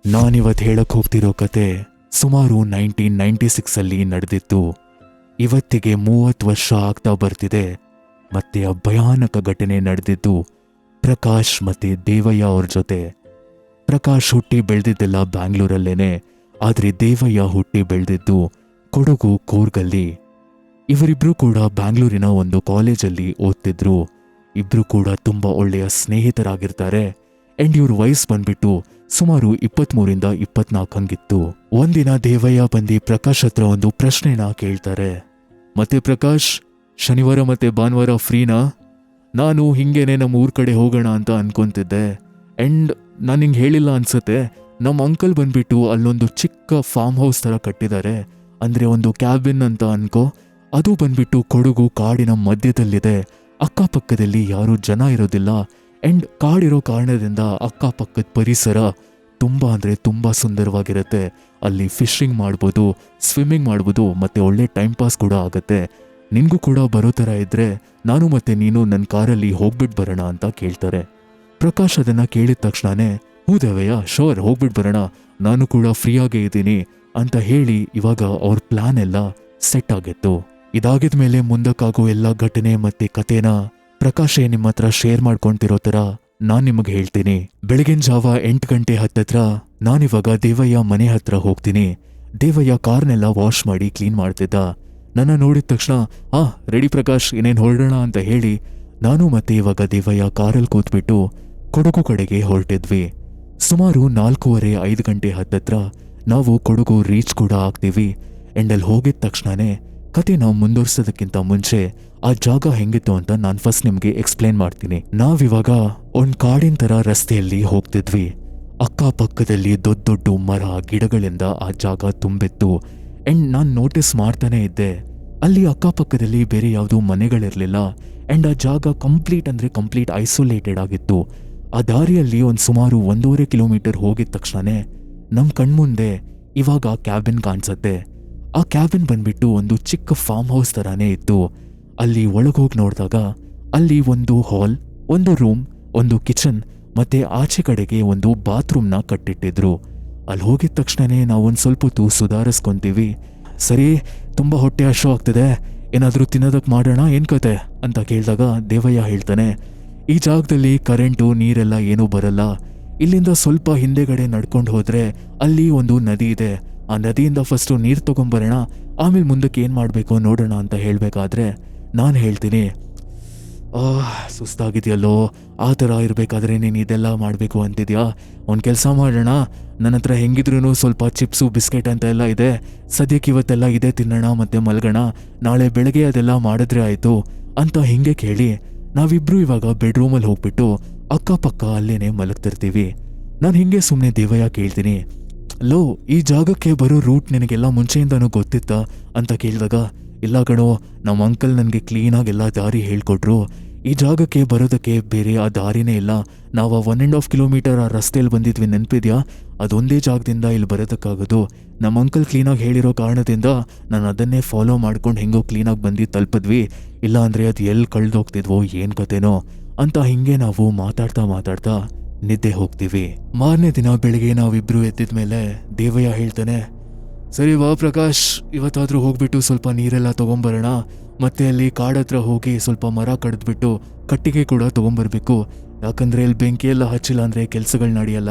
ನಾನಿವತ್ತು ಹೇಳಕ್ ಹೋಗ್ತಿರೋ ಕತೆ ಸುಮಾರು 1996 ನಡೆದಿತ್ತು. ಇವತ್ತಿಗೆ 30 ವರ್ಷ ಆಗ್ತಾ ಬರ್ತಿದೆ. ಮತ್ತೆ ಆ ಭಯಾನಕ ಘಟನೆ ನಡೆದಿದ್ದು ಪ್ರಕಾಶ್ ಮತ್ತೆ ದೇವಯ್ಯ ಅವ್ರ ಜೊತೆ. ಪ್ರಕಾಶ್ ಹುಟ್ಟಿ ಬೆಳೆದಿದ್ದೆಲ್ಲ ಬ್ಯಾಂಗ್ಳೂರಲ್ಲೇನೆ, ಆದ್ರೆ ದೇವಯ್ಯ ಹುಟ್ಟಿ ಬೆಳೆದಿದ್ದು ಕೊಡಗು ಕೂರ್ಗಲ್ಲಿ. ಇವರಿಬ್ರು ಕೂಡ ಬ್ಯಾಂಗ್ಳೂರಿನ ಒಂದು ಕಾಲೇಜಲ್ಲಿ ಓದ್ತಿದ್ರು. ಇಬ್ರು ಕೂಡ ತುಂಬಾ ಒಳ್ಳೆಯ ಸ್ನೇಹಿತರಾಗಿರ್ತಾರೆ. ಅಂಡ್ ಇವ್ರ ವಯಸ್ಸು ಬಂದ್ಬಿಟ್ಟು ಸುಮಾರು 23 ಇಂದ 24 ಹಂಗಿತ್ತು. ಒಂದಿನ ದೇವಯ್ಯ ಬಂದು ಪ್ರಕಾಶ್ ಹತ್ರ ಒಂದು ಪ್ರಶ್ನೆನ ಕೇಳ್ತಾರೆ. ಮತ್ತೆ ಪ್ರಕಾಶ್, ಶನಿವಾರ ಮತ್ತೆ ಭಾನುವಾರ ಫ್ರೀನಾ? ನಾನು ಹಿಂಗೇನೆ ನಮ್ಮ ಊರ್ ಕಡೆ ಹೋಗೋಣ ಅಂತ ಅನ್ಕೊಂತಿದ್ದೆ. ಅಂಡ್ ನಾನು ಹಿಂಗೆ ಹೇಳಿಲ್ಲ ಅನ್ಸತ್ತೆ, ನಮ್ಮ ಅಂಕಲ್ ಬಂದ್ಬಿಟ್ಟು ಅಲ್ಲೊಂದು ಚಿಕ್ಕ ಫಾರ್ಮ್ ಹೌಸ್ ತರ ಕಟ್ಟಿದ್ದಾರೆ. ಅಂದ್ರೆ ಒಂದು ಕ್ಯಾಬಿನ್ ಅಂತ ಅನ್ಕೋ. ಅದು ಬಂದ್ಬಿಟ್ಟು ಕೊಡಗು ಕಾಡಿನ ಮಧ್ಯದಲ್ಲಿದೆ. ಅಕ್ಕಪಕ್ಕದಲ್ಲಿ ಯಾರು ಜನ ಇರೋದಿಲ್ಲ. ಅಂಡ್ ಕಾಡಿರೋ ಕಾರಣದಿಂದ ಅಕ್ಕಪಕ್ಕದ ಪರಿಸರ ತುಂಬಾ ಅಂದ್ರೆ ತುಂಬಾ ಸುಂದರವಾಗಿರುತ್ತೆ. ಅಲ್ಲಿ ಫಿಶಿಂಗ್ ಮಾಡ್ಬೋದು, ಸ್ವಿಮ್ಮಿಂಗ್ ಮಾಡ್ಬೋದು, ಮತ್ತೆ ಒಳ್ಳೆ ಟೈಮ್ ಪಾಸ್ ಕೂಡ ಆಗತ್ತೆ. ನಿನ್ಗೂ ಕೂಡ ಬರೋ ಥರ ಇದ್ರೆ ನಾನು ಮತ್ತೆ ನೀನು ನನ್ನ ಕಾರಲ್ಲಿ ಹೋಗ್ಬಿಟ್ಟು ಬರೋಣ ಅಂತ ಕೇಳ್ತಾರೆ. ಪ್ರಕಾಶ್ ಅದನ್ನ ಕೇಳಿದ ತಕ್ಷಣನೇ ಹೂ ದೇವಯ್ಯ, ಶೋರ್, ಹೋಗ್ಬಿಟ್ಟು ಬರೋಣ, ನಾನು ಕೂಡ ಫ್ರೀ ಆಗೇ ಇದ್ದೀನಿ ಅಂತ ಹೇಳಿ ಇವಾಗ ಅವ್ರ ಪ್ಲಾನ್ ಎಲ್ಲ ಸೆಟ್ ಆಗಿತ್ತು. ಇದಾಗಿದ್ಮೇಲೆ ಮುಂದಕ್ಕಾಗೋ ಎಲ್ಲ ಘಟನೆ ಮತ್ತೆ ಕಥೆನ ಪ್ರಕಾಶೇ ನಿಮ್ಮ ಹತ್ರ ಶೇರ್ ಮಾಡ್ಕೊಂತಿರೋ ಥರ ನಾನ್ ನಿಮಗೆ ಹೇಳ್ತೀನಿ. ಬೆಳಗಿನ ಜಾವ 8 ಗಂಟೆ ಹತ್ತತ್ರ ನಾನಿವಾಗ ದೇವಯ್ಯ ಮನೆ ಹತ್ರ ಹೋಗ್ತೀನಿ. ದೇವಯ್ಯ ಕಾರ್ನೆಲ್ಲ ವಾಶ್ ಮಾಡಿ ಕ್ಲೀನ್ ಮಾಡ್ತಿದ್ದ. ನನ್ನ ನೋಡಿದ ತಕ್ಷಣ ರೆಡಿ ಪ್ರಕಾಶ್, ಇನ್ನೇನು ಹೊರಡೋಣ ಅಂತ ಹೇಳಿ ನಾನು ಮತ್ತೆ ಇವಾಗ ದೇವಯ್ಯ ಕಾರಲ್ಲಿ ಕೂತ್ಬಿಟ್ಟು ಕೊಡಗು ಕಡೆಗೆ ಹೊರಟಿದ್ವಿ. ಸುಮಾರು 4:15 ಗಂಟೆ ಹತ್ತತ್ರ ನಾವು ಕೊಡಗು ರೀಚ್ ಕೂಡ ಆಗ್ತೀವಿ. ಅಂಡ್ ಅಲ್ಲಿ ಹೋಗಿದ ತಕ್ಷಣನೇ ಕತೆನ ಮುಂದುವರ್ಸೋದಕ್ಕಿಂತ ಮುಂಚೆ ಆ ಜಾಗ ಹೆಂಗಿತ್ತು ಅಂತ ನಾನು ಫಸ್ಟ್ ನಿಮ್ಗೆ ಎಕ್ಸ್ಪ್ಲೇನ್ ಮಾಡ್ತೀನಿ. ನಾವಿವಾಗ ಒಂದ್ ಕಾಡಿನ ತರ ರಸ್ತೆಯಲ್ಲಿ ಹೋಗ್ತಿದ್ವಿ. ಅಕ್ಕಪಕ್ಕದಲ್ಲಿ ದೊಡ್ಡ ದೊಡ್ಡ ಮರ ಗಿಡಗಳಿಂದ ಆ ಜಾಗ ತುಂಬಿತ್ತು. ಅಂಡ್ ನಾನ್ ನೋಟಿಸ್ ಮಾಡ್ತಾನೆ ಇದ್ದೆ, ಅಲ್ಲಿ ಅಕ್ಕಪಕ್ಕದಲ್ಲಿ ಬೇರೆ ಯಾವ್ದು ಮನೆಗಳಿರ್ಲಿಲ್ಲ. ಅಂಡ್ ಆ ಜಾಗ ಕಂಪ್ಲೀಟ್ ಐಸೋಲೇಟೆಡ್ ಆಗಿತ್ತು. ಆ ದಾರಿಯಲ್ಲಿ ಒಂದ್ ಸುಮಾರು 1.5 ಕಿಲೋಮೀಟರ್ ಹೋಗಿದ ತಕ್ಷಣನೇ ನಮ್ ಕಣ್ಮುಂದೆ ಇವಾಗ ಕ್ಯಾಬಿನ್ ಕಾಣಿಸತ್ತೆ. ಆ ಕ್ಯಾಬಿನ್ ಬಂದ್ಬಿಟ್ಟು ಒಂದು ಚಿಕ್ಕ ಫಾರ್ಮ್ ಹೌಸ್ ತರಾನೇ ಇತ್ತು. ಅಲ್ಲಿ ಒಳಗೋಗಿ ನೋಡಿದಾಗ ಅಲ್ಲಿ ಒಂದು ಹಾಲ್, ಒಂದು ರೂಮ್, ಒಂದು ಕಿಚನ್ ಮತ್ತೆ ಆಚೆ ಕಡೆಗೆ ಒಂದು ಬಾತ್ರೂಮ್ನ ಕಟ್ಟಿಟ್ಟಿದ್ರು. ಅಲ್ಲಿ ಹೋಗಿದ ತಕ್ಷಣನೇ ನಾವೊಂದು ಸ್ವಲ್ಪ ಹೊತ್ತು ಸುಧಾರಿಸ್ಕೊಂತೀವಿ. ಸರಿ, ತುಂಬಾ ಹೊಟ್ಟೆ ಹಶು ಆಗ್ತಿದೆ, ಏನಾದರೂ ತಿನ್ನೋದಕ್ಕೆ ಮಾಡೋಣ, ಏನ್ ಕತೆ ಅಂತ ಕೇಳಿದಾಗ ದೇವಯ್ಯ ಹೇಳ್ತಾನೆ, ಈ ಜಾಗದಲ್ಲಿ ಕರೆಂಟು ನೀರೆಲ್ಲ ಏನೂ ಬರಲ್ಲ. ಇಲ್ಲಿಂದ ಸ್ವಲ್ಪ ಹಿಂದೆಗಡೆ ನಡ್ಕೊಂಡು ಹೋದ್ರೆ ಅಲ್ಲಿ ಒಂದು ನದಿ ಇದೆ. ಆ ನದಿಯಿಂದ ಫಸ್ಟು ನೀರು ತಗೊಂಬರೋಣ, ಆಮೇಲೆ ಮುಂದಕ್ಕೆ ಏನು ಮಾಡಬೇಕು ನೋಡೋಣ ಅಂತ ಹೇಳಬೇಕಾದ್ರೆ ನಾನು ಹೇಳ್ತೀನಿ, ಸುಸ್ತಾಗಿದೆಯಲ್ಲೋ, ಆ ಥರ ಇರಬೇಕಾದ್ರೆ ನೀನು ಇದೆಲ್ಲ ಮಾಡಬೇಕು ಅಂತಿದ್ಯಾ? ಒಂದು ಕೆಲಸ ಮಾಡೋಣ, ನನ್ನ ಹತ್ರ ಹೆಂಗಿದ್ರೂ ಸ್ವಲ್ಪ ಚಿಪ್ಸು ಬಿಸ್ಕೆಟ್ ಅಂತ ಎಲ್ಲ ಇದೆ, ಸದ್ಯಕ್ಕೆ ಇವತ್ತೆಲ್ಲ ಇದೆ ತಿನ್ನೋಣ ಮತ್ತೆ ಮಲ್ಗೋಣ, ನಾಳೆ ಬೆಳಗ್ಗೆ ಅದೆಲ್ಲ ಮಾಡಿದ್ರೆ ಆಯಿತು ಅಂತ ಹಿಂಗೆ ಕೇಳಿ ನಾವಿಬ್ರು ಇವಾಗ ಬೆಡ್ರೂಮಲ್ಲಿ ಹೋಗ್ಬಿಟ್ಟು ಅಕ್ಕಪಕ್ಕ ಅಲ್ಲೇನೆ ಮಲಗ್ತಿರ್ತೀವಿ. ನಾನು ಹಿಂಗೆ ಸುಮ್ಮನೆ ದೇವಯ್ಯ ಕೇಳ್ತೀನಿ, ಲೋ, ಈ ಜಾಗಕ್ಕೆ ಬರೋ ರೂಟ್ ನಿನಗೆಲ್ಲ ಮುಂಚೆಯಿಂದನೂ ಗೊತ್ತಿತ್ತಾ ಅಂತ ಕೇಳಿದಾಗ, ಇಲ್ಲ ಕಣೋ, ನಮ್ಮ ಅಂಕಲ್ ನನಗೆ ಕ್ಲೀನಾಗೆಲ್ಲ ದಾರಿ ಹೇಳ್ಕೊಟ್ರು. ಈ ಜಾಗಕ್ಕೆ ಬರೋದಕ್ಕೆ ಬೇರೆ ಆ ದಾರಿನೇ ಇಲ್ಲ. ನಾವು 1.5 ಕಿಲೋಮೀಟರ್ ಆ ರಸ್ತೆಯಲ್ಲಿ ಬಂದಿದ್ವಿ, ನೆನಪಿದ್ಯಾ? ಅದೊಂದೇ ಜಾಗದಿಂದ ಇಲ್ಲಿ ಬರೋದಕ್ಕಾಗೋದು. ನಮ್ಮ ಅಂಕಲ್ ಕ್ಲೀನಾಗಿ ಹೇಳಿರೋ ಕಾರಣದಿಂದ ನಾನು ಅದನ್ನೇ ಫಾಲೋ ಮಾಡ್ಕೊಂಡು ಹೆಂಗೋ ಕ್ಲೀನಾಗಿ ಬಂದು ತಲುಪಿದ್ವಿ. ಇಲ್ಲ ಅಂದರೆ ಅದು ಎಲ್ಲಿ ಕಳೆದೋಗ್ತಿದ್ವೋ ಏನು ಕತೆನೋ ಅಂತ ಹಿಂಗೆ ನಾವು ಮಾತಾಡ್ತಾ ನಿದ್ದೆ ಹೋಗ್ತೀವಿ. ಮಾರನೇ ದಿನ ಬೆಳಿಗ್ಗೆ ನಾವಿಬ್ರು ಎದ್ದಿದ್ಮೇಲೆ ದೇವಯ್ಯ ಹೇಳ್ತಾನೆ, ಸರಿ ವಾ ಪ್ರಕಾಶ್, ಇವತ್ತಾದ್ರೂ ಹೋಗ್ಬಿಟ್ಟು ಸ್ವಲ್ಪ ನೀರೆಲ್ಲ ತಗೊಂಬರೋಣ, ಮತ್ತೆ ಅಲ್ಲಿ ಕಾಡತ್ರ ಹೋಗಿ ಸ್ವಲ್ಪ ಮರ ಕಡಿದ್ಬಿಟ್ಟು ಕಟ್ಟಿಗೆ ಕೂಡ ತಗೊಂಬರ್ಬೇಕು, ಯಾಕಂದ್ರೆ ಇಲ್ಲಿ ಬೆಂಕಿ ಎಲ್ಲ ಹಚ್ಚಿಲ್ಲ ಅಂದ್ರೆ ಕೆಲ್ಸಗಳು ನಡೆಯಲ್ಲ.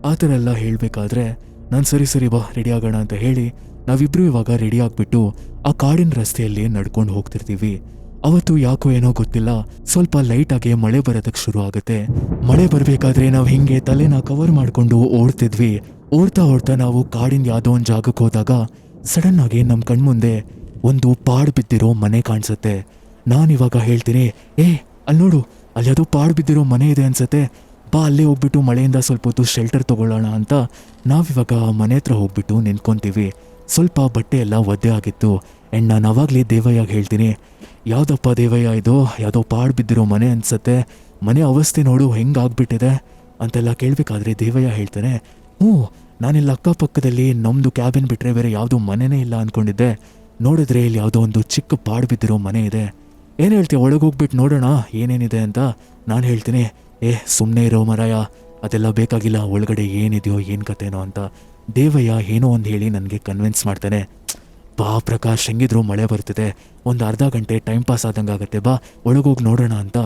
ಆ ಥರ ಎಲ್ಲ ಹೇಳ್ಬೇಕಾದ್ರೆ ನಾನು ಸರಿ ಬಾ, ರೆಡಿ ಆಗೋಣ ಅಂತ ಹೇಳಿ ನಾವಿಬ್ರು ಇವಾಗ ರೆಡಿ ಆಗ್ಬಿಟ್ಟು ಆ ಕಾಡಿನ ರಸ್ತೆಯಲ್ಲಿ ನಡ್ಕೊಂಡು ಹೋಗ್ತಿರ್ತೀವಿ. ಅವತ್ತು ಯಾಕೋ ಏನೋ ಗೊತ್ತಿಲ್ಲ, ಸ್ವಲ್ಪ ಲೈಟಾಗಿ ಮಳೆ ಬರೋದಕ್ಕೆ ಶುರು ಆಗುತ್ತೆ. ಮಳೆ ಬರಬೇಕಾದ್ರೆ ನಾವು ಹಿಂಗೆ ತಲೆನ ಕವರ್ ಮಾಡ್ಕೊಂಡು ಓಡ್ತಾ ನಾವು ಕಾಡಿನ ಯಾವುದೋ ಒಂದು ಜಾಗಕ್ಕೆ ಹೋದಾಗ ಸಡನ್ ಆಗಿ ನಮ್ಮ ಕಣ್ಮುಂದೆ ಒಂದು ಪಾಡ್ ಬಿದ್ದಿರೋ ಮನೆ ಕಾಣಿಸುತ್ತೆ. ನಾನಿವಾಗ ಹೇಳ್ತೀನಿ, ಅಲ್ಲಿ ನೋಡು, ಅಲ್ಲಿ ಯಾವುದೋ ಪಾಡ್ ಬಿದ್ದಿರೋ ಮನೆ ಇದೆ ಅನ್ಸತ್ತೆ, ಬಾ ಅಲ್ಲೇ ಹೋಗ್ಬಿಟ್ಟು ಮಳೆಯಿಂದ ಸ್ವಲ್ಪ ಹೊತ್ತು ಶೆಲ್ಟರ್ ತಗೊಳ್ಳೋಣ ಅಂತ ನಾವಿವಾಗ ಮನೆ ಹತ್ರ ಹೋಗ್ಬಿಟ್ಟು ನಿಂತ್ಕೊಂತೀವಿ. ಸ್ವಲ್ಪ ಬಟ್ಟೆ ಎಲ್ಲ ಒದ್ದೆ ಆಗಿತ್ತು. ಆ್ಯಂಡ್ ನಾನು ಅವಾಗಲೇ ದೇವಯ್ಯಾಗ ಹೇಳ್ತೀನಿ, ಯಾವುದಪ್ಪ ದೇವಯ್ಯ ಇದು, ಯಾವುದೋ ಪಾಡ್ ಬಿದ್ದಿರೋ ಮನೆ ಅನ್ಸತ್ತೆ, ಮನೆ ಅವಸ್ಥೆ ನೋಡು ಹೆಂಗಾಗ್ಬಿಟ್ಟಿದೆ ಅಂತೆಲ್ಲ ಕೇಳಬೇಕಾದ್ರೆ ದೇವಯ್ಯ ಹೇಳ್ತಾನೆ, ನಾನಿಲ್ಲಿ ಅಕ್ಕಪಕ್ಕದಲ್ಲಿ ನಮ್ಮದು ಕ್ಯಾಬಿನ್ ಬಿಟ್ಟರೆ ಬೇರೆ ಯಾವುದೋ ಮನೆನೇ ಇಲ್ಲ ಅಂದ್ಕೊಂಡಿದ್ದೆ, ನೋಡಿದ್ರೆ ಇಲ್ಲಿ ಯಾವುದೋ ಒಂದು ಚಿಕ್ಕ ಪಾಡ್ ಬಿದ್ದಿರೋ ಮನೆ ಇದೆ. ಏನು ಹೇಳ್ತೀಯ, ಒಳಗೋಗ್ಬಿಟ್ಟು ನೋಡೋಣ ಏನೇನಿದೆ ಅಂತ ನಾನು ಹೇಳ್ತೀನಿ. ಸುಮ್ಮನೆ ಇರೋ ಮರಾಯ, ಅದೆಲ್ಲ ಬೇಕಾಗಿಲ್ಲ, ಒಳಗಡೆ ಏನಿದೆಯೋ ಏನು ಕತೆನೋ ಅಂತ ದೇವಯ್ಯ ಏನೋ ಒಂದು ಹೇಳಿ ನನಗೆ ಕನ್ವಿನ್ಸ್ ಮಾಡ್ತಾನೆ. ಬಾ ಪ್ರಕಾಶ್, ಹೆಂಗಿದ್ರು ಮಳೆ ಬರ್ತಿದೆ, ಒಂದು ಅರ್ಧ ಗಂಟೆ ಟೈಮ್ ಪಾಸ್ ಆದಂಗೆ ಆಗುತ್ತೆ, ಬಾ ಒಳಗೋಗಿ ನೋಡೋಣ ಅಂತ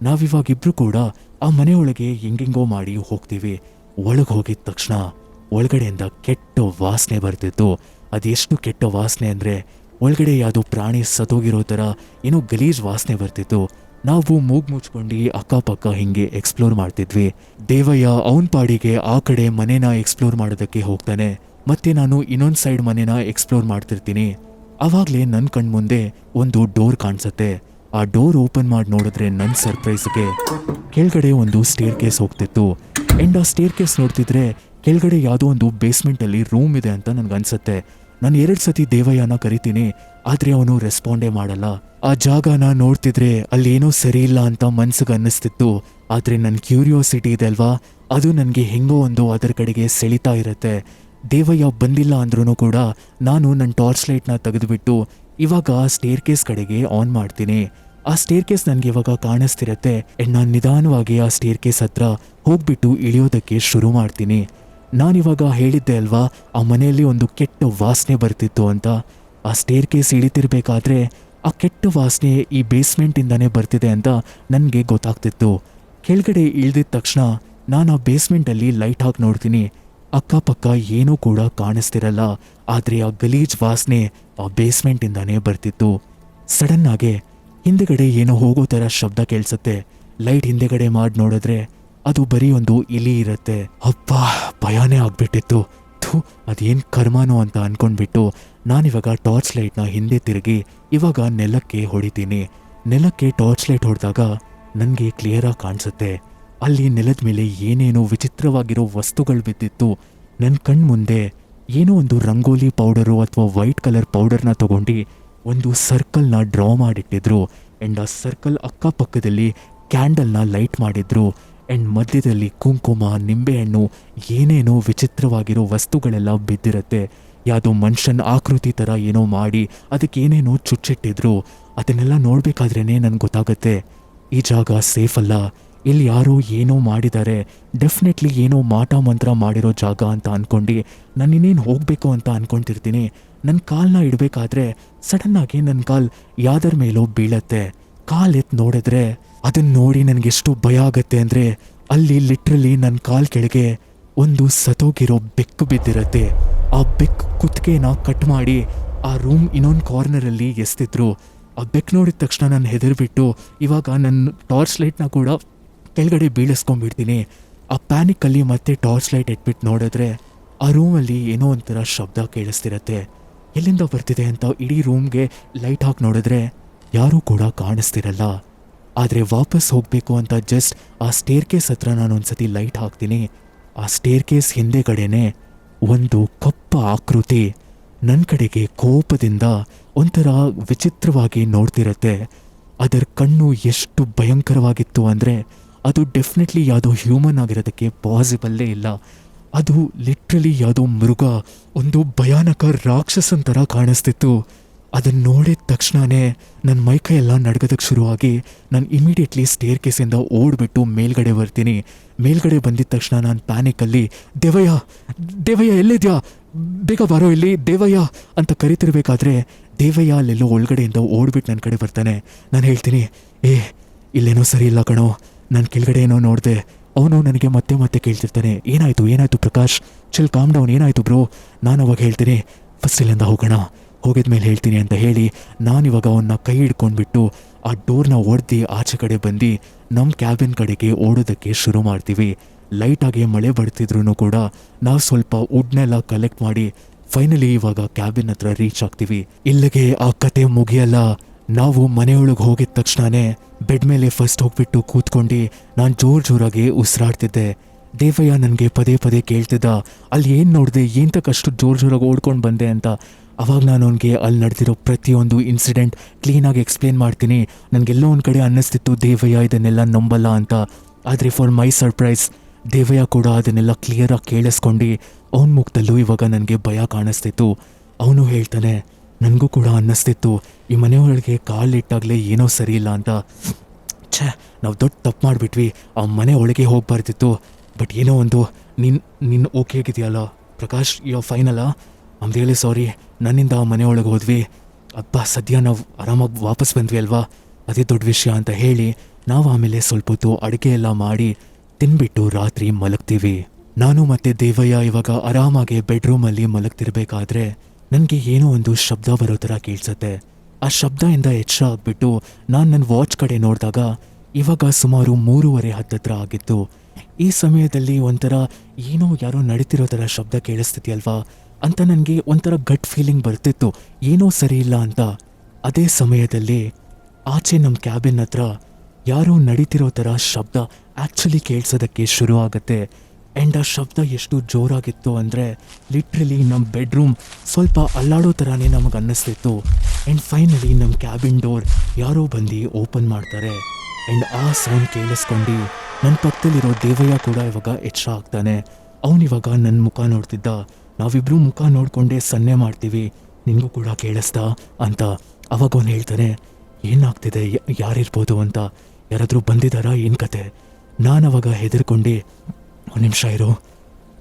ನಾವಿವಾಗ ಇಬ್ರು ಕೂಡ ಆ ಮನೆಯೊಳಗೆ ಹೆಂಗೆಂಗೋ ಮಾಡಿ ಹೋಗ್ತೀವಿ. ಒಳಗೆ ಹೋಗಿದ ತಕ್ಷಣ ಒಳಗಡೆಯಿಂದ ಕೆಟ್ಟ ವಾಸನೆ ಬರ್ತಿತ್ತು. ಅದೆಷ್ಟು ಕೆಟ್ಟ ವಾಸನೆ ಅಂದರೆ ಒಳಗಡೆ ಯಾವುದೋ ಪ್ರಾಣಿ ಸತ್ತೋಗಿರೋ ಥರ ಏನೋ ಗಲೀಜ್ ವಾಸನೆ ಬರ್ತಿತ್ತು. ನಾವು ಮೂಗ್ ಮುಚ್ಕೊಂಡು ಅಕ್ಕಪಕ್ಕ ಹಿಂಗೆ ಎಕ್ಸ್ಪ್ಲೋರ್ ಮಾಡ್ತಿದ್ವಿ. ದೇವಯ್ಯ ಅವನ ಪಾಡಿಗೆ ಆ ಕಡೆ ಮನೇನ ಎಕ್ಸ್ಪ್ಲೋರ್ ಮಾಡೋದಕ್ಕೆ ಹೋಗ್ತಾನೆ, ಮತ್ತೆ ನಾನು ಇನ್ನೊಂದು ಸೈಡ್ ಮನೇನ ಎಕ್ಸ್ಪ್ಲೋರ್ ಮಾಡ್ತಿರ್ತೀನಿ. ಆವಾಗಲೇ ನನ್ನ ಕಣ್ಮುಂದೆ ಒಂದು ಡೋರ್ ಕಾಣಿಸುತ್ತೆ. ಆ ಡೋರ್ ಓಪನ್ ಮಾಡಿ ನೋಡಿದ್ರೆ ನನ್ನ ಸರ್ಪ್ರೈಸ್ಗೆ ಕೆಳಗಡೆ ಒಂದು ಸ್ಟೇರ್ ಕೇಸ್ ಹೋಗ್ತಿತ್ತು. ಆ್ಯಂಡ್ ಆ ಸ್ಟೇರ್ ಕೇಸ್ ನೋಡ್ತಿದ್ರೆ ಕೆಳಗಡೆ ಯಾವುದೋ ಒಂದು ಬೇಸ್ಮೆಂಟಲ್ಲಿ ರೂಮ್ ಇದೆ ಅಂತ ನನಗನ್ಸುತ್ತೆ. ನಾನು 2 ಸತಿ ದೇವಯ್ಯನ ಕರಿತೀನಿ, ಆದರೆ ಅವನು ರೆಸ್ಪಾಂಡೇ ಮಾಡಲ್ಲ. ಆ ಜಾಗನ ನೋಡ್ತಿದ್ರೆ ಅಲ್ಲಿ ಏನೋ ಸರಿ ಇಲ್ಲ ಅಂತ ಮನ್ಸಿಗೆ ಅನ್ನಿಸ್ತಿತ್ತು. ಆದರೆ ನನ್ನ ಕ್ಯೂರಿಯಾಸಿಟಿ ಇದೆ ಅಲ್ವಾ, ಅದು ನನಗೆ ಹೆಂಗೋ ಒಂದು ಅದರ ಕಡೆಗೆ ಸೆಳಿತಾ ಇರುತ್ತೆ. ದೇವಯ್ಯ ಬಂದಿಲ್ಲ ಅಂದ್ರೂ ಕೂಡ ನಾನು ನನ್ನ ಟಾರ್ಚ್ ಲೈಟ್ನ ತೆಗೆದುಬಿಟ್ಟು ಇವಾಗ ಸ್ಟೇರ್ ಕೇಸ್ ಕಡೆಗೆ ಆನ್ ಮಾಡ್ತೀನಿ. ಆ ಸ್ಟೇರ್ ಕೇಸ್ ನನಗೆ ಇವಾಗ ಕಾಣಿಸ್ತಿರತ್ತೆ. ಆ್ಯಂಡ್ ನಾನು ನಿಧಾನವಾಗಿ ಆ ಸ್ಟೇರ್ ಕೇಸ್ ಹತ್ರ ಹೋಗ್ಬಿಟ್ಟು ಇಳಿಯೋದಕ್ಕೆ ಶುರು ಮಾಡ್ತೀನಿ. ನಾನಿವಾಗ ಹೇಳಿದ್ದೆ ಅಲ್ವಾ, ಆ ಮನೆಯಲ್ಲಿ ಒಂದು ಕೆಟ್ಟ ವಾಸನೆ ಬರ್ತಿತ್ತು ಅಂತ. ಆ ಸ್ಟೇರ್ ಕೇಸ್ ಇಳಿತಿರ್ಬೇಕಾದ್ರೆ ಆ ಕೆಟ್ಟ ವಾಸನೆ ಈ ಬೇಸ್ಮೆಂಟಿಂದಾನೇ ಬರ್ತಿದೆ ಅಂತ ನನಗೆ ಗೊತ್ತಾಗ್ತಿತ್ತು. ಕೆಳಗಡೆ ಇಳಿದಿದ ತಕ್ಷಣ ನಾನು ಆ ಬೇಸ್ಮೆಂಟಲ್ಲಿ ಲೈಟ್ ಹಾಕಿ ನೋಡ್ತೀನಿ. ಅಕ್ಕಪಕ್ಕ ಏನೂ ಕೂಡ ಕಾಣಿಸ್ತಿರಲ್ಲ, ಆದರೆ ಆ ಗಲೀಜ್ ವಾಸನೆ ಆ ಬೇಸ್ಮೆಂಟಿಂದಾನೇ ಬರ್ತಿತ್ತು. ಸಡನ್ನಾಗೆ ಹಿಂದೆಗಡೆ ಏನೋ ಹೋಗೋ ಥರ ಶಬ್ದ ಕೇಳಿಸುತ್ತೆ. ಲೈಟ್ ಹಿಂದೆಗಡೆ ಮಾಡಿ ನೋಡಿದ್ರೆ ಅದು ಬರೀ ಒಂದು ಇಲಿ ಇರುತ್ತೆ. ಅಪ್ಪ, ಭಯನೇ ಆಗ್ಬಿಟ್ಟಿತ್ತು. ಅದೇನು ಕರ್ಮನೋ ಅಂತ ಅನ್ಕೊಂಡ್ಬಿಟ್ಟು ನಾನಿವಾಗ ಟಾರ್ಚ್ ಲೈಟ್ನ ಹಿಂದೆ ತಿರುಗಿ ಇವಾಗ ನೆಲಕ್ಕೆ ಹೊಡಿತೀನಿ. ನೆಲಕ್ಕೆ ಟಾರ್ಚ್ ಲೈಟ್ ಹೊಡೆದಾಗ ನನಗೆ ಕ್ಲಿಯರಾಗಿ ಕಾಣಿಸುತ್ತೆ. ಅಲ್ಲಿ ನೆಲದ ಮೇಲೆ ಏನೇನೋ ವಿಚಿತ್ರವಾಗಿರೋ ವಸ್ತುಗಳು ಬಿದ್ದಿತ್ತು. ನನ್ನ ಕಣ್ಮುಂದೆ ಏನೋ ಒಂದು ರಂಗೋಲಿ ಪೌಡರು ಅಥವಾ ವೈಟ್ ಕಲರ್ ಪೌಡರ್ನ ತಗೊಂಡು ಒಂದು ಸರ್ಕಲ್ನ ಡ್ರಾ ಮಾಡಿಟ್ಟಿದ್ರು. ಆ್ಯಂಡ್ ಆ ಸರ್ಕಲ್ ಅಕ್ಕಪಕ್ಕದಲ್ಲಿ ಕ್ಯಾಂಡಲ್ನ ಲೈಟ್ ಮಾಡಿದ್ರು. ಆ್ಯಂಡ್ ಮಧ್ಯದಲ್ಲಿ ಕುಂಕುಮ, ನಿಂಬೆಹಣ್ಣು, ಏನೇನೋ ವಿಚಿತ್ರವಾಗಿರೋ ವಸ್ತುಗಳೆಲ್ಲ ಬಿದ್ದಿರುತ್ತೆ. ಯಾವುದೋ ಮನುಷ್ಯನ ಆಕೃತಿ ಥರ ಏನೋ ಮಾಡಿ ಅದಕ್ಕೆ ಏನೇನೋ ಚುಚ್ಚಿಟ್ಟಿದ್ರು. ಅದನ್ನೆಲ್ಲ ನೋಡಬೇಕಾದ್ರೇ ನನಗೆ ಗೊತ್ತಾಗುತ್ತೆ ಈ ಜಾಗ ಸೇಫ್ ಅಲ್ಲ, ಇಲ್ಲಿ ಯಾರೋ ಏನೋ ಮಾಡಿದ್ದಾರೆ, ಡೆಫಿನೆಟ್ಲಿ ಏನೋ ಮಾಟ ಮಂತ್ರ ಮಾಡಿರೋ ಜಾಗ ಅಂತ ಅಂದ್ಕೊಂಡು ನಾನು ಇನ್ನೇನು ಹೋಗಬೇಕು ಅಂತ ಅಂದ್ಕೊತಿರ್ತೀನಿ. ನನ್ನ ಕಾಲನ್ನ ಇಡಬೇಕಾದ್ರೆ ಸಡನ್ನಾಗಿ ನನ್ನ ಕಾಲು ಯಾವ್ದರ ಮೇಲೋ ಬೀಳತ್ತೆ. ಕಾಲು ಎತ್ತು ನೋಡಿದ್ರೆ ಅದನ್ನ ನೋಡಿ ನನಗೆಷ್ಟು ಭಯ ಆಗತ್ತೆ ಅಂದರೆ ಅಲ್ಲಿ ಲಿಟ್ರಲಿ ನನ್ನ ಕಾಲು ಕೆಳಗೆ ಒಂದು ಸತ್ತೋಗಿರೋ ಬೆಕ್ಕು ಬಿದ್ದಿರತ್ತೆ. ಆ ಬೆಕ್ಕು ಕುತ್ತಿಗೆನ ಕಟ್ ಮಾಡಿ ಆ ರೂಮ್ ಇನ್ನೊಂದು ಕಾರ್ನರಲ್ಲಿ ಎಸ್ತಿದ್ರು. ಆ ಬೆಕ್ಕು ನೋಡಿದ ತಕ್ಷಣ ನಾನು ಹೆದರ್ಬಿಟ್ಟು ಇವಾಗ ನನ್ನ ಟಾರ್ಚ್ ಲೈಟ್ನ ಕೂಡ ಕೆಳಗಡೆ ಬೀಳಿಸ್ಕೊಂಡ್ಬಿಡ್ತೀನಿ. ಆ ಪ್ಯಾನಿಕಲ್ಲಿ ಮತ್ತೆ ಟಾರ್ಚ್ ಲೈಟ್ ಇಟ್ಬಿಟ್ಟು ನೋಡಿದ್ರೆ ಆ ರೂಮಲ್ಲಿ ಏನೋ ಒಂಥರ ಶಬ್ದ ಕೇಳಿಸ್ತಿರತ್ತೆ. ಎಲ್ಲಿಂದ ಬರ್ತಿದೆ ಅಂತ ಇಡೀ ರೂಮ್ಗೆ ಲೈಟ್ ಹಾಕಿ ನೋಡಿದ್ರೆ ಯಾರೂ ಕೂಡ ಕಾಣಿಸ್ತಿರಲ್ಲ. ಆದರೆ ವಾಪಸ್ ಹೋಗಬೇಕು ಅಂತ ಜಸ್ಟ್ ಆ ಸ್ಟೇರ್ ಕೇಸ್ ಹತ್ರ ನಾನು ಒಂದ್ಸತಿ ಲೈಟ್ ಹಾಕ್ತೀನಿ. ಆ ಸ್ಟೇರ್ ಕೇಸ್ ಹಿಂದೆಗಡೆನೆ ಒಂದು ಕಪ್ಪ ಆಕೃತಿ ನನ್ನ ಕಡೆಗೆ ಕೋಪದಿಂದ ಒಂಥರ ವಿಚಿತ್ರವಾಗಿ ನೋಡ್ತಿರತ್ತೆ. ಅದರ ಕಣ್ಣು ಎಷ್ಟು ಭಯಂಕರವಾಗಿತ್ತು ಅಂದರೆ ಅದು ಡೆಫಿನೆಟ್ಲಿ ಯಾವುದೋ ಹ್ಯೂಮನ್ ಆಗಿರೋದಕ್ಕೆ ಪಾಸಿಬಲ್ಲೇ ಇಲ್ಲ. ಅದು ಲಿಟ್ರಲಿ ಯಾವುದೋ ಮೃಗ, ಒಂದು ಭಯಾನಕ ರಾಕ್ಷಸನ ಥರ ಕಾಣಿಸ್ತಿತ್ತು. ಅದನ್ನು ನೋಡಿದ ತಕ್ಷಣವೇ ನನ್ನ ಮೈಕೈ ಎಲ್ಲ ನಡ್ಗೋದಕ್ಕೆ ಶುರುವಾಗಿ ನಾನು ಇಮಿಡಿಯೇಟ್ಲಿ ಸ್ಟೇರ್ ಕೇಸಿಂದ ಓಡ್ಬಿಟ್ಟು ಮೇಲ್ಗಡೆ ಬರ್ತೀನಿ. ಮೇಲ್ಗಡೆ ಬಂದಿದ್ದ ತಕ್ಷಣ ನಾನು ಪ್ಯಾನಿಕಲ್ಲಿ ದೇವಯ್ಯ ದೇವಯ್ಯ ಎಲ್ಲಿದ್ಯಾ, ಬೇಗ ಬರೋ ಇಲ್ಲಿ ದೇವಯ್ಯ ಅಂತ ಕರಿತಿರ್ಬೇಕಾದ್ರೆ ದೇವಯ್ಯ ಅಲ್ಲೆಲ್ಲೋ ಒಳಗಡೆಯಿಂದ ಓಡ್ಬಿಟ್ಟು ನನ್ನ ಕಡೆ ಬರ್ತಾನೆ. ನಾನು ಹೇಳ್ತೀನಿ, ಇಲ್ಲೇನೋ ಸರಿ ಇಲ್ಲ ಕಣೋ, ನಾನು ಕೆಳಗಡೆ ಏನೋ ನೋಡಿದೆ. ಅವನು ನನಗೆ ಮತ್ತೆ ಮತ್ತೆ ಕೇಳ್ತಿರ್ತಾನೆ, ಏನಾಯಿತು ಪ್ರಕಾಶ್, ಚಿಲ್ ಕಾಮ್ ಡೌನ್, ಏನಾಯಿತು ಬ್ರೋ. ನಾನು ಅವಾಗ ಹೇಳ್ತೀನಿ, ಫಸ್ಟ್ ಇಲ್ಲಿಂದ ಹೋಗೋಣ, ಹೋಗಿದ್ಮೇಲೆ ಹೇಳ್ತೀನಿ ಅಂತ ಹೇಳಿ ನಾನಿವಾಗ ಅವನ್ನ ಕೈ ಹಿಡ್ಕೊಂಡ್ಬಿಟ್ಟು ಆ ಡೋರ್ನ ಒಡೆದು ಆಚೆ ಕಡೆ ಬಂದು ನಮ್ಮ ಕ್ಯಾಬಿನ್ ಕಡೆಗೆ ಓಡೋದಕ್ಕೆ ಶುರು ಮಾಡ್ತೀವಿ. ಲೈಟಾಗಿ ಮಳೆ ಬರ್ತಿದ್ರು ಕೂಡ ನಾವು ಸ್ವಲ್ಪ ವುಡ್ನೆಲ್ಲ ಕಲೆಕ್ಟ್ ಮಾಡಿ ಫೈನಲಿ ಇವಾಗ ಕ್ಯಾಬಿನ್ ಹತ್ರ ರೀಚ್ ಆಗ್ತೀವಿ. ಇಲ್ಲಿಗೆ ಆ ಕತೆ ಮುಗಿಯಲ್ಲ. ನಾವು ಮನೆಯೊಳಗೆ ಹೋಗಿದ ತಕ್ಷಣವೇ ಬೆಡ್ ಮೇಲೆ ಫಸ್ಟ್ ಹೋಗ್ಬಿಟ್ಟು ಕೂತ್ಕೊಂಡು ನಾನು ಜೋರಾಗಿ ಉಸಿರಾಡ್ತಿದ್ದೆ. ದೇವಯ್ಯ ನನಗೆ ಪದೇ ಪದೇ ಕೇಳ್ತಿದ್ದ, ಅಲ್ಲಿ ಏನು ನೋಡಿದೆ, ಏಂತಕ್ಕಷ್ಟು ಜೋರಾಗಿ ಓಡ್ಕೊಂಡು ಬಂದೆ ಅಂತ. ಅವಾಗ ನಾನು ಅವನಿಗೆ ಅಲ್ಲಿ ನಡೆದಿರೋ ಪ್ರತಿಯೊಂದು ಇನ್ಸಿಡೆಂಟ್ ಕ್ಲೀನಾಗಿ ಎಕ್ಸ್ಪ್ಲೇನ್ ಮಾಡ್ತೀನಿ. ನನಗೆಲ್ಲೋ ಒಂದು ಕಡೆ ಅನ್ನಿಸ್ತಿತ್ತು ದೇವಯ್ಯ ಇದನ್ನೆಲ್ಲ ನಂಬಲ್ಲ ಅಂತ. ಆದರೆ ಫಾರ್ ಮೈ ಸರ್ಪ್ರೈಸ್ ದೇವಯ್ಯ ಕೂಡ ಅದನ್ನೆಲ್ಲ ಕ್ಲಿಯರಾಗಿ ಕೇಳಿಸ್ಕೊಂಡು ಅವನ ಮುಖದಲ್ಲೂ ಇವಾಗ ನನಗೆ ಭಯ ಕಾಣಿಸ್ತಿತ್ತು. ಅವನು ಹೇಳ್ತಾನೆ, ನನಗೂ ಕೂಡ ಅನ್ನಿಸ್ತಿತ್ತು ಈ ಮನೆಯೊಳಗೆ ಕಾಲಿಟ್ಟಾಗಲೇ ಏನೋ ಸರಿ ಇಲ್ಲ ಅಂತ. ನಾವು ದೊಡ್ಡ ತಪ್ಪು ಮಾಡಿಬಿಟ್ವಿ, ಆ ಮನೆ ಒಳಗೆ ಹೋಗ್ಬಾರ್ದಿತ್ತು. ಬಟ್ ಏನೋ ಒಂದು ನಿನ್ನ ಓಕೆ ಆಗಿದೆಯಲ್ಲ ಪ್ರಕಾಶ್, ಯೋ ಫೈನಲ್ಲ. ಐಮ್ ರಿಯಲಿ ಸಾರಿ, ನನ್ನಿಂದ ಮನೆ ಒಳಗೆ ಹೋದ್ವಿ. ಅಪ್ಪ ಸದ್ಯ ನಾವು ಆರಾಮಾಗಿ ವಾಪಸ್ ಬಂದ್ವಿ ಅಲ್ವಾ, ಅದೇ ದೊಡ್ಡ ವಿಷಯ ಅಂತ ಹೇಳಿ ನಾವು ಆಮೇಲೆ ಸ್ವಲ್ಪ ಹೊತ್ತು ಅಡುಗೆ ಎಲ್ಲ ಮಾಡಿ ತಿನ್ಬಿಟ್ಟು ರಾತ್ರಿ ಮಲಗ್ತೀವಿ. ನಾನು ಮತ್ತೆ ದೇವಯ್ಯ ಇವಾಗ ಆರಾಮಾಗಿ ಬೆಡ್ರೂಮಲ್ಲಿ ಮಲಗ್ತಿರ್ಬೇಕಾದ್ರೆ ನನಗೆ ಏನೋ ಒಂದು ಶಬ್ದ ಬರೋ ಥರ ಕೇಳಿಸುತ್ತೆ. ಆ ಶಬ್ದದಿಂದ ಎಚ್ಚರ ಆಗ್ಬಿಟ್ಟು ನಾನು ನನ್ನ ವಾಚ್ ಕಡೆ ನೋಡಿದಾಗ ಇವಾಗ ಸುಮಾರು 3:30 ಹತ್ತತ್ರ ಆಗಿತ್ತು. ಈ ಸಮಯದಲ್ಲಿ ಒಂಥರ ಏನೋ ಯಾರೋ ನಡೀತಿರೋ ಥರ ಶಬ್ದ ಕೇಳಿಸ್ತಿದ್ಯಲ್ವಾ ಅಂತ ನನಗೆ ಒಂಥರ ಗಟ್ ಫೀಲಿಂಗ್ ಬರ್ತಿತ್ತು, ಏನೋ ಸರಿ ಇಲ್ಲ ಅಂತ. ಅದೇ ಸಮಯದಲ್ಲಿ ಆಚೆ ನಮ್ಮ ಕ್ಯಾಬಿನ್ ಹತ್ರ ಯಾರೋ ನಡೀತಿರೋ ಥರ ಶಬ್ದ ಆ್ಯಕ್ಚುಲಿ ಕೇಳಿಸೋದಕ್ಕೆ ಶುರು ಆಗುತ್ತೆ. ಆ್ಯಂಡ್ ಆ ಶಬ್ದ ಎಷ್ಟು ಜೋರಾಗಿತ್ತು ಅಂದರೆ ಲಿಟ್ರಲಿ ನಮ್ಮ ಬೆಡ್ರೂಮ್ ಸ್ವಲ್ಪ ಅಲ್ಲಾಡೋ ಥರನೇ ನಮಗೆ ಅನ್ನಿಸ್ತಿತ್ತು. ಆ್ಯಂಡ್ ಫೈನಲಿ ನಮ್ಮ ಕ್ಯಾಬಿನ್ ಡೋರ್ ಯಾರೋ ಬಂದು ಓಪನ್ ಮಾಡ್ತಾರೆ. ಆ್ಯಂಡ್ ಆ ಸೌಂಡ್ ಕೇಳಿಸ್ಕೊಂಡು ನನ್ನ ಪಕ್ಕದಲ್ಲಿರೋ ದೇವಯ್ಯ ಕೂಡ ಇವಾಗ ಎಚ್ಚರ ಆಗ್ತಾನೆ. ಅವನಿವಾಗ ನನ್ನ ಮುಖ ನೋಡ್ತಿದ್ದ. ನಾವಿಬ್ರು ಮುಖ ನೋಡಿಕೊಂಡೇ ಸನ್ನೆ ಮಾಡ್ತೀವಿ, ನಿನಗೂ ಕೂಡ ಕೇಳಿಸ್ತಾ ಅಂತ. ಅವಾಗ ಅವನು ಹೇಳ್ತಾನೆ, ಏನಾಗ್ತಿದೆ, ಯಾರಿರ್ಬೋದು ಅಂತ, ಯಾರಾದರೂ ಬಂದಿದ್ದಾರಾ, ಏನು ಕತೆ? ನಾನು ಅವಾಗ ಹೆದರ್ಕೊಂಡು ಒಂದು ನಿಮಿಷ ಇರೋ,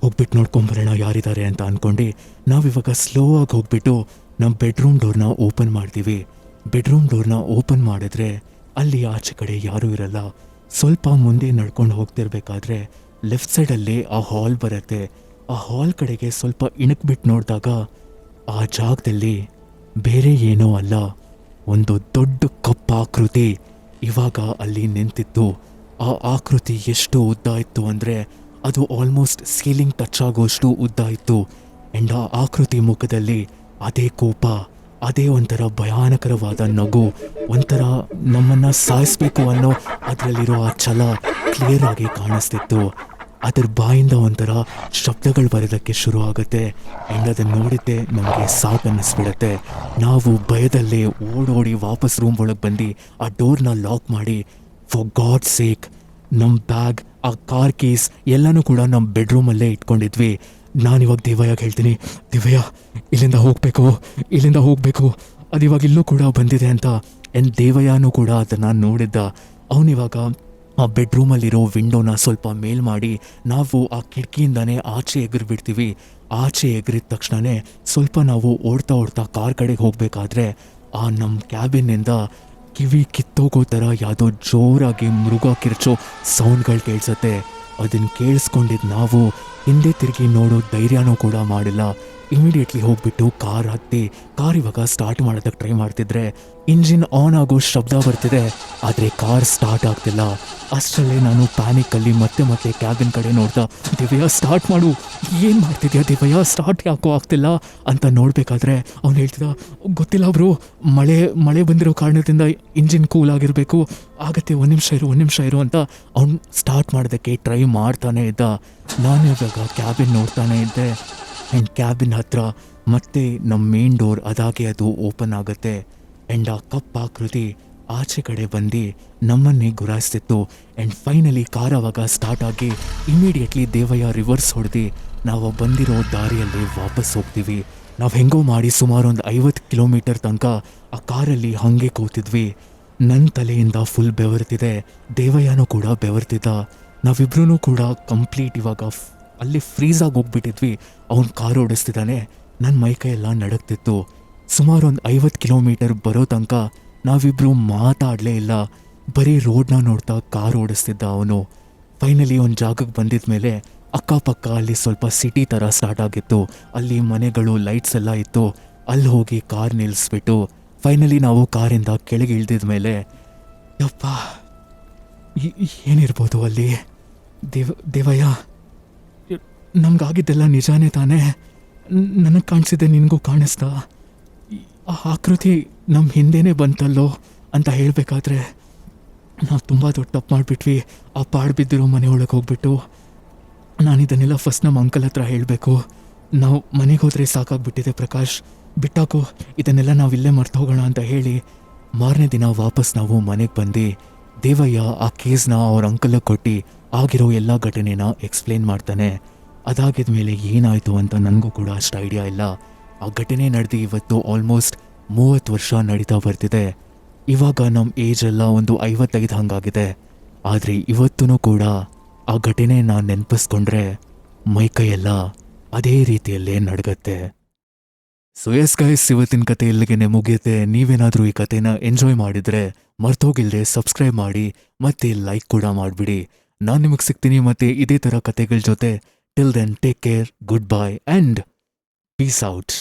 ಹೋಗ್ಬಿಟ್ಟು ನೋಡ್ಕೊಂಬರೋಣ ಯಾರಿದ್ದಾರೆ ಅಂತ ಅಂದ್ಕೊಂಡು ನಾವಿವಾಗ ಸ್ಲೋ ಆಗಿ ಹೋಗ್ಬಿಟ್ಟು ನಮ್ಮ ಬೆಡ್ರೂಮ್ ಡೋರ್ನ ಓಪನ್ ಮಾಡ್ತೀವಿ. ಬೆಡ್ರೂಮ್ ಡೋರ್ನ ಓಪನ್ ಮಾಡಿದ್ರೆ ಅಲ್ಲಿ ಆಚೆ ಕಡೆ ಯಾರೂ ಇರಲ್ಲ. ಸ್ವಲ್ಪ ಮುಂದೆ ನಡ್ಕೊಂಡು ಹೋಗ್ತಿರ್ಬೇಕಾದ್ರೆ ಲೆಫ್ಟ್ ಸೈಡಲ್ಲಿ ಆ ಹಾಲ್ ಬರುತ್ತೆ. ಆ ಹಾಲ್ ಕಡೆಗೆ ಸ್ವಲ್ಪ ಇಣಕ್ಬಿಟ್ಟು ನೋಡಿದಾಗ ಆ ಜಾಗದಲ್ಲಿ ಬೇರೆ ಏನೋ ಅಲ್ಲ, ಒಂದು ದೊಡ್ಡ ಕಪ್ಪಾಕೃತಿ ಇವಾಗ ಅಲ್ಲಿ ನಿಂತಿತ್ತು. ಆ ಆಕೃತಿ ಎಷ್ಟು ಉದ್ದ ಇತ್ತು ಅಂದರೆ ಅದು ಆಲ್ಮೋಸ್ಟ್ ಸೀಲಿಂಗ್ ಟಚ್ ಆಗೋಷ್ಟು ಉದ್ದ ಇತ್ತು. ಆ್ಯಂಡ್ ಆ ಆಕೃತಿ ಮುಖದಲ್ಲಿ ಅದೇ ಕೋಪ, ಅದೇ ಒಂಥರ ಭಯಾನಕರವಾದ ನಗು, ಒಂಥರ ನಮ್ಮನ್ನು ಸಾಯಿಸ್ಬೇಕು ಅನ್ನೋ ಅದರಲ್ಲಿರೋ ಆ ಛಲ ಕ್ಲಿಯರ್ ಆಗಿ ಕಾಣಿಸ್ತಿತ್ತು. ಅದ್ರ ಬಾಯಿಂದ ಒಂಥರ ಶಬ್ದಗಳು ಬರೋದಕ್ಕೆ ಶುರು ಆಗುತ್ತೆ. ಆ್ಯಂಡ್ ಅದನ್ನು ನೋಡಿದ್ದೆ ನಮಗೆ ಸಾಕನ್ನಿಸ್ಬಿಡುತ್ತೆ. ನಾವು ಭಯದಲ್ಲೇ ಓಡೋಡಿ ವಾಪಸ್ ರೂಮ್ ಒಳಗೆ ಬಂದು ಆ ಡೋರ್ನ ಲಾಕ್ ಮಾಡಿ, ಫಾರ್ ಗಾಡ್ ಸೇಕ್ ನಮ್ಮ ಬ್ಯಾಗ್, ಆ ಕಾರ್ ಕೀಸ್ ಎಲ್ಲನೂ ಕೂಡ ನಮ್ಮ ಬೆಡ್ರೂಮಲ್ಲೇ ಇಟ್ಕೊಂಡಿದ್ವಿ. ನಾನಿವಾಗ ದೇವಯ್ಯಗೆ ಹೇಳ್ತೀನಿ, ದೇವಯ್ಯ ಇಲ್ಲಿಂದ ಹೋಗಬೇಕು, ಅದು ಇವಾಗ ಇಲ್ಲೂ ಕೂಡ ಬಂದಿದೆ ಅಂತ. ಆ್ಯಂಡ್ ದೇವಯ್ಯನೂ ಕೂಡ ಅದನ್ನು ನೋಡಿದ್ದ. ಅವನಿವಾಗ ಆ ಬೆಡ್ರೂಮಲ್ಲಿರೋ ವಿಂಡೋನ ಸ್ವಲ್ಪ ಮೇಲ್ ಮಾಡಿ ನಾವು ಆ ಕಿಟಕಿಯಿಂದನೇ ಆಚೆ ಎಗರ್ಬಿಡ್ತೀವಿ. ಆಚೆ ಎಗರಿದ ತಕ್ಷಣವೇ ಸ್ವಲ್ಪ ನಾವು ಓಡ್ತಾ ಕಾರ್ ಕಡೆಗೆ ಹೋಗಬೇಕಾದ್ರೆ ಆ ನಮ್ಮ ಕ್ಯಾಬಿನಿಂದ ಕಿವಿ ಕಿತ್ತೋಗೋ ಥರ ಯಾವುದೋ ಜೋರಾಗಿ ಮೃಗ ಕಿರ್ಚೋ ಸೌಂಡ್ಗಳು ಕೇಳಿಸುತ್ತೆ. ಅದನ್ನು ಕೇಳಿಸ್ಕೊಂಡಿದ್ದು ನಾವು ಹಿಂದೆ ತಿರುಗಿ ನೋಡೋ ಧೈರ್ಯನೂ ಕೂಡ ಮಾಡಿಲ್ಲ. ಇಮಿಡಿಯೇಟ್ಲಿ ಹೋಗ್ಬಿಟ್ಟು ಕಾರ್ ಹತ್ತಿ ಕಾರ್ ಇವಾಗ ಸ್ಟಾರ್ಟ್ ಮಾಡೋದಕ್ಕೆ ಟ್ರೈ ಮಾಡ್ತಿದ್ರೆ ಇಂಜಿನ್ ಆನ್ ಆಗೋ ಶಬ್ದ ಬರ್ತಿದೆ, ಆದರೆ ಕಾರ್ ಸ್ಟಾರ್ಟ್ ಆಗ್ತಿಲ್ಲ. ಅಷ್ಟರಲ್ಲೇ ನಾನು ಪ್ಯಾನಿಕ್ಕಲ್ಲಿ ಮತ್ತೆ ಕ್ಯಾಬಿನ್ ಕಡೆ ನೋಡ್ತಾ, ದಿವ್ಯಾ ಸ್ಟಾರ್ಟ್ ಮಾಡು, ಏನು ಮಾಡ್ತಿದ್ಯಾ ದಿವ್ಯಾ, ಸ್ಟಾರ್ಟ್ ಯಾಕೋ ಆಗ್ತಿಲ್ಲ ಅಂತ ನೋಡಬೇಕಾದ್ರೆ ಅವ್ನು ಹೇಳ್ತಿದ್ದ, ಗೊತ್ತಿಲ್ಲ ಬ್ರೋ, ಮಳೆ ಬಂದಿರೋ ಕಾರಣದಿಂದ ಇಂಜಿನ್ ಕೂಲ್ ಆಗಿರಬೇಕು, ಆಗತ್ತೆ, ಒಂದು ನಿಮಿಷ ಇರು ಅಂತ ಅವ್ನು ಸ್ಟಾರ್ಟ್ ಮಾಡೋದಕ್ಕೆ ಟ್ರೈ ಮಾಡ್ತಾನೆ ಇದ್ದ. ನಾನು ಇವಾಗ ಕ್ಯಾಬಿನ್ ನೋಡ್ತಾನೆ ಇದ್ದೆ. ಆ್ಯಂಡ್ ಕ್ಯಾಬಿನ್ ಹತ್ರ ಮತ್ತೆ ನಮ್ಮ ಮೇನ್ ಡೋರ್ ಅದಾಗೆ ಅದು ಓಪನ್ ಆಗುತ್ತೆ. ಆ್ಯಂಡ್ ಆ ಕಪ್ಪಾಕೃತಿ ಆಚೆ ಕಡೆ ಬಂದು ನಮ್ಮನ್ನೇ ಗುರಾಯಿಸ್ತಿತ್ತು. ಆ್ಯಂಡ್ ಫೈನಲಿ ಕಾರ್ ಅವಾಗ ಸ್ಟಾರ್ಟ್ ಆಗಿ ಇಮಿಡಿಯೇಟ್ಲಿ ದೇವಯ್ಯ ರಿವರ್ಸ್ ಹೊಡೆದು ನಾವು ಬಂದಿರೋ ದಾರಿಯಲ್ಲಿ ವಾಪಸ್ ಹೋಗ್ತೀವಿ. ನಾವು ಹೆಂಗೋ ಮಾಡಿ ಸುಮಾರು ಒಂದು 50 ಕಿಲೋಮೀಟರ್ ತನಕ ಆ ಕಾರಲ್ಲಿ ಹಾಗೆ ಕೂತಿದ್ವಿ. ನನ್ನ ತಲೆಯಿಂದ ಫುಲ್ ಬೆವರ್ತಿದೆ, ದೇವಯ್ಯನೂ ಕೂಡ ಬೆವರ್ತಿದ್ದ. ನಾವಿಬ್ರೂ ಕೂಡ ಕಂಪ್ಲೀಟ್ ಇವಾಗ ಅಲ್ಲಿ ಫ್ರೀಸಾಗಿ ಹೋಗ್ಬಿಟ್ಟಿದ್ವಿ. ಅವ್ನು ಕಾರ್ ಓಡಿಸ್ತಿದ್ದಾನೆ, ನನ್ನ ಮೈಕೈ ಎಲ್ಲ ನಡಕ್ತಿತ್ತು. ಸುಮಾರು ಒಂದು 50 ಕಿಲೋಮೀಟರ್ ಬರೋ ತನಕ ನಾವಿಬ್ಬರು ಮಾತಾಡಲೇ ಇಲ್ಲ, ಬರೀ ರೋಡ್ನ ನೋಡ್ತಾ ಕಾರ್ ಓಡಿಸ್ತಿದ್ದ ಅವನು. ಫೈನಲಿ ಒಂದು ಜಾಗಕ್ಕೆ ಬಂದಿದ ಮೇಲೆ ಅಕ್ಕಪಕ್ಕ ಅಲ್ಲಿ ಸ್ವಲ್ಪ ಸಿಟಿ ಥರ ಸ್ಟಾರ್ಟ್ ಆಗಿತ್ತು. ಅಲ್ಲಿ ಮನೆಗಳು, ಲೈಟ್ಸ್ ಎಲ್ಲ ಇತ್ತು. ಅಲ್ಲಿ ಹೋಗಿ ಕಾರ್ ನಿಲ್ಲಿಸ್ಬಿಟ್ಟು ಫೈನಲಿ ನಾವು ಕಾರಿಂದ ಕೆಳಗೆ ಇಳಿದಿದ ಮೇಲೆ, ಯಪ್ಪ ಏನಿರ್ಬೋದು ಅಲ್ಲಿ, ದೇವಯ್ಯ ನಮ್ಗಾಗಿದ್ದೆಲ್ಲ ನಿಜಾನೇ ತಾನೇ? ನನಗೆ ಕಾಣಿಸಿದ್ದೆ ನಿನಗೂ ಕಾಣಿಸ್ತಾ? ಆ ಆಕೃತಿ ನಮ್ಮ ಹಿಂದೆನೇ ಬಂತಲ್ಲೋ ಅಂತ ಹೇಳಬೇಕಾದ್ರೆ ನಾವು ತುಂಬ ದೊಡ್ಡ ತಪ್ಪು ಮಾಡಿಬಿಟ್ವಿ. ಆ ಪಾಡು ಬಿದ್ದಿರೋ ಮನೆಯೊಳಗೆ ಹೋಗ್ಬಿಟ್ಟು ನಾನು ಇದನ್ನೆಲ್ಲ ಫಸ್ಟ್ ನಮ್ಮ ಅಂಕಲ್ ಹತ್ರ ಹೇಳಬೇಕು. ನಾವು ಮನೆಗೆ ಹೋದರೆ ಸಾಕಾಗ್ಬಿಟ್ಟಿದೆ ಪ್ರಕಾಶ್, ಬಿಟ್ಟಾಕು, ಇದನ್ನೆಲ್ಲ ನಾವಿಲ್ಲೇ ಮರ್ತು ಹೋಗೋಣ ಅಂತ ಹೇಳಿ ಮಾರನೇ ದಿನ ವಾಪಸ್ ನಾವು ಮನೆಗೆ ಬಂದು ದೇವಯ್ಯ ಆ ಕೇಸ್ನ ಅವ್ರ ಅಂಕಲ್ಗೆ ಕೊಟ್ಟು ಆಗಿರೋ ಎಲ್ಲ ಘಟನೆನ ಎಕ್ಸ್ಪ್ಲೇನ್ ಮಾಡ್ತಾನೆ. ಅದಾಗಿದ ಮೇಲೆ ಏನಾಯಿತು ಅಂತ ನನಗೂ ಕೂಡ ಅಷ್ಟು ಐಡಿಯಾ ಇಲ್ಲ. ಆ ಘಟನೆ ನಡೆದು ಇವತ್ತು ಆಲ್ಮೋಸ್ಟ್ 30 ವರ್ಷ ನಡೀತಾ ಬರ್ತಿದೆ. ಇವಾಗ ನಮ್ಮ ಏಜ್ ಎಲ್ಲ ಒಂದು 55 ಹಂಗಾಗಿದೆ. ಆದರೆ ಇವತ್ತೂ ಕೂಡ ಆ ಘಟನೆನ ನೆನಪಿಸ್ಕೊಂಡ್ರೆ ಮೈಕೈಯೆಲ್ಲ ಅದೇ ರೀತಿಯಲ್ಲೇ ನಡ್ಗತ್ತೆ. ಸೊ ಎಸ್ ಗೈಸ್, ಇವತ್ತಿನ ಕತೆ ಇಲ್ಲಿಗೆ ಮುಗಿಯುತ್ತೆ. ನೀವೇನಾದರೂ ಈ ಕತೆನ ಎಂಜಾಯ್ ಮಾಡಿದರೆ ಮರ್ತೋಗಿಲ್ಲದೆ ಸಬ್ಸ್ಕ್ರೈಬ್ ಮಾಡಿ ಮತ್ತೆ ಲೈಕ್ ಕೂಡ ಮಾಡಿಬಿಡಿ. ನಾನು ನಿಮಗೆ ಸಿಗ್ತೀನಿ ಮತ್ತೆ ಇದೇ ಥರ ಕತೆಗಳ ಜೊತೆ. Till then take care, good bye and peace out.